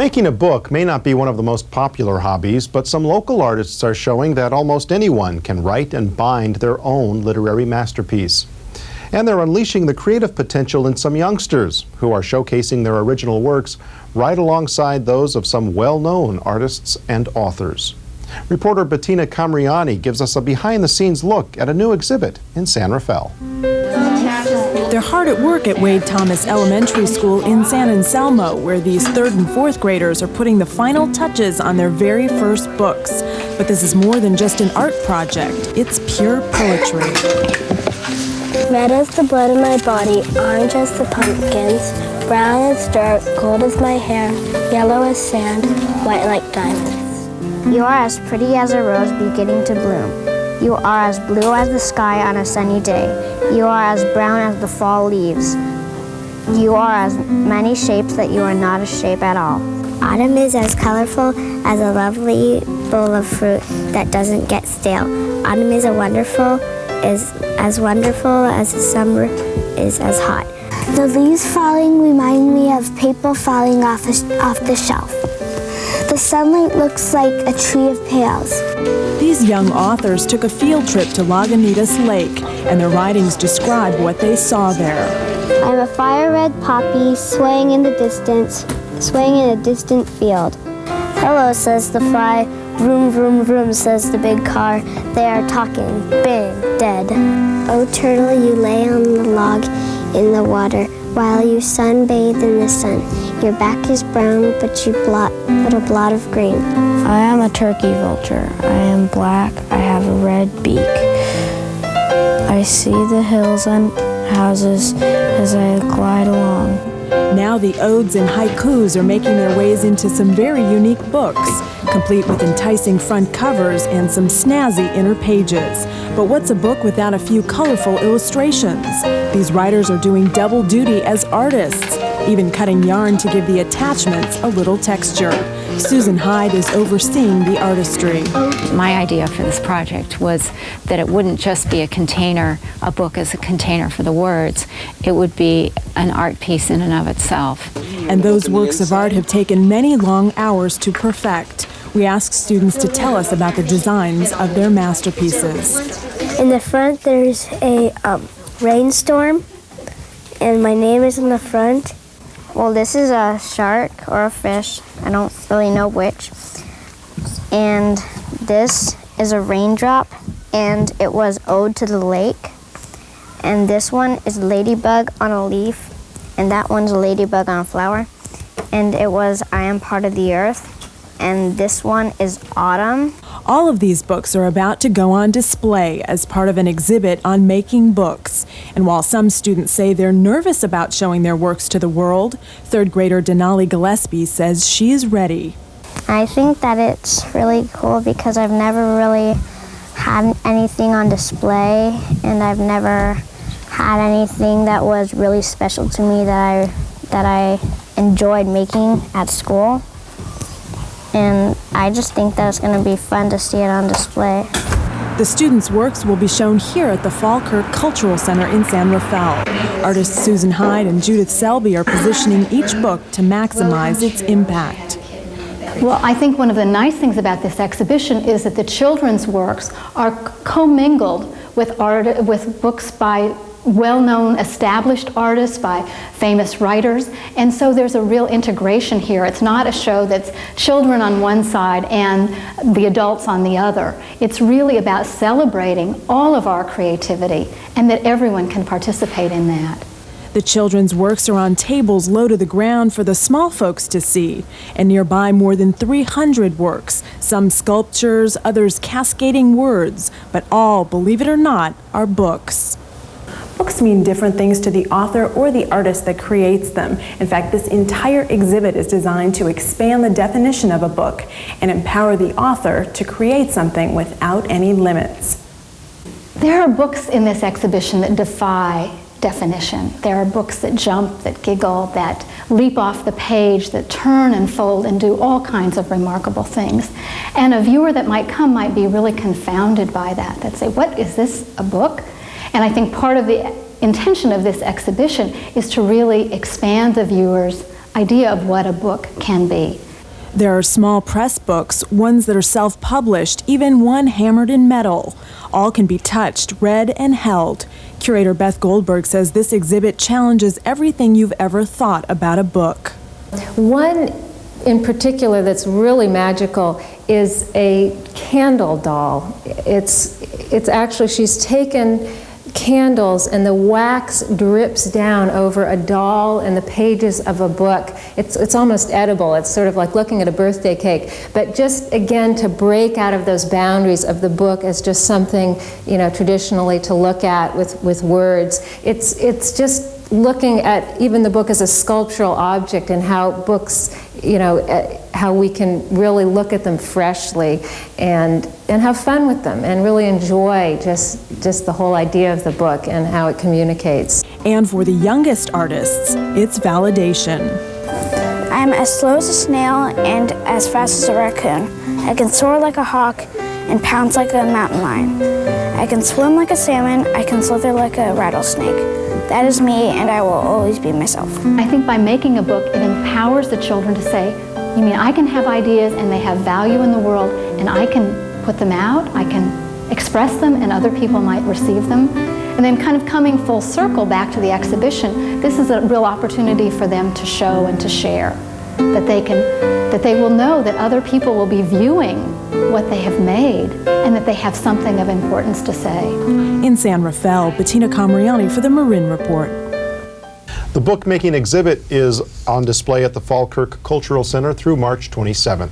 Making a book may not be one of the most popular hobbies, but some local artists are showing that almost anyone can write and bind their own literary masterpiece. And they're unleashing the creative potential in some youngsters who are showcasing their original works right alongside those of some well-known artists and authors. Reporter Bettina Camriani gives us a behind-the-scenes look at a new exhibit in San Rafael. They're hard at work at Wade Thomas Elementary School in San Anselmo, where these 3rd and 4th graders are putting the final touches on their very first books. But this is more than just an art project. It's pure poetry. Red as the blood in my body, orange as the pumpkins, brown as dirt, gold as my hair, yellow as sand, white like diamonds. You are as pretty as a rose beginning to bloom. You are as blue as the sky on a sunny day. You are as brown as the fall leaves. You are as many shapes that you are not a shape at all. Autumn is as colorful as a lovely bowl of fruit that doesn't get stale. Autumn is as wonderful as the summer is as hot. The leaves falling remind me of paper falling off the shelf. The sunlight looks like a tree of pails. These young authors took a field trip to Lagunitas Lake, and their writings describe what they saw there. I'm a fire-red poppy swaying in a distant field. Hello, says the fly. Vroom, vroom, vroom, says the big car. They are talking. Bang, dead. Oh, turtle, you lay on the log in the water while you sunbathe in the sun. Your back is brown, but you put a blot of green. I am a turkey vulture. I am black. I have a red beak. I see the hills and houses as I glide along. Now the odes and haikus are making their ways into some very unique books, complete with enticing front covers and some snazzy inner pages. But what's a book without a few colorful illustrations? These writers are doing double duty as artists, even cutting yarn to give the attachments a little texture. Susan Hyde is overseeing the artistry. My idea for this project was that it wouldn't just be a book as a container for the words. It would be an art piece in and of itself. And those works of art have taken many long hours to perfect. We asked students to tell us about the designs of their masterpieces. In the front, there's a rainstorm, and my name is in the front. Well, this is a shark or a fish. I don't really know which. And this is a raindrop, and it was Ode to the Lake. And this one is Ladybug on a leaf, and that one's a ladybug on a flower. And it was I Am Part of the Earth. And this one is Autumn. All of these books are about to go on display as part of an exhibit on making books. And while some students say they're nervous about showing their works to the world, 3rd grader Denali Gillespie says she is ready. I think that it's really cool because I've never really had anything on display, and I've never had anything that was really special to me that I enjoyed making at school. And I just think that it's going to be fun to see it on display. The students' works will be shown here at the Falkirk Cultural Center in San Rafael. Artists Susan Hyde and Judith Selby are positioning each book to maximize its impact. Well, I think one of the nice things about this exhibition is that the children's works are commingled with books by well-known established artists, by famous writers, and so there's a real integration here. It's not a show that's children on one side and the adults on the other. It's really about celebrating all of our creativity and that everyone can participate in that. The children's works are on tables low to the ground for the small folks to see, and nearby more than 300 works, some sculptures, others cascading words, but all, believe it or not, are books. Books mean different things to the author or the artist that creates them. In fact, this entire exhibit is designed to expand the definition of a book and empower the author to create something without any limits. There are books in this exhibition that defy definition. There are books that jump, that giggle, that leap off the page, that turn and fold and do all kinds of remarkable things. And a viewer that might come might be really confounded by that. They'd say, what, is this a book? And I think part of the intention of this exhibition is to really expand the viewer's idea of what a book can be. There are small press books, ones that are self-published, even one hammered in metal. All can be touched, read, and held. Curator Beth Goldberg says this exhibit challenges everything you've ever thought about a book. One in particular that's really magical is a candle doll. It's actually, she's taken candles and the wax drips down over a doll and the pages of a book. It's almost edible. It's sort of like looking at a birthday cake. But just again to break out of those boundaries of the book as just something, you know, traditionally to look at with words. It's just looking at even the book as a sculptural object and how books, you know, how we can really look at them freshly and have fun with them and really enjoy just the whole idea of the book and how it communicates. And for the youngest artists, it's validation. I'm as slow as a snail and as fast as a raccoon. I can soar like a hawk and pounce like a mountain lion. I can swim like a salmon. I can slither like a rattlesnake. That is me, and I will always be myself. I think by making a book, it empowers the children to say, you mean I can have ideas and they have value in the world and I can put them out, I can express them and other people might receive them. And then kind of coming full circle back to the exhibition, this is a real opportunity for them to show and to share. That they will know that other people will be viewing what they have made and that they have something of importance to say. In San Rafael, Bettina Camriani for the Marin Report. The bookmaking exhibit is on display at the Falkirk Cultural Center through March 27th.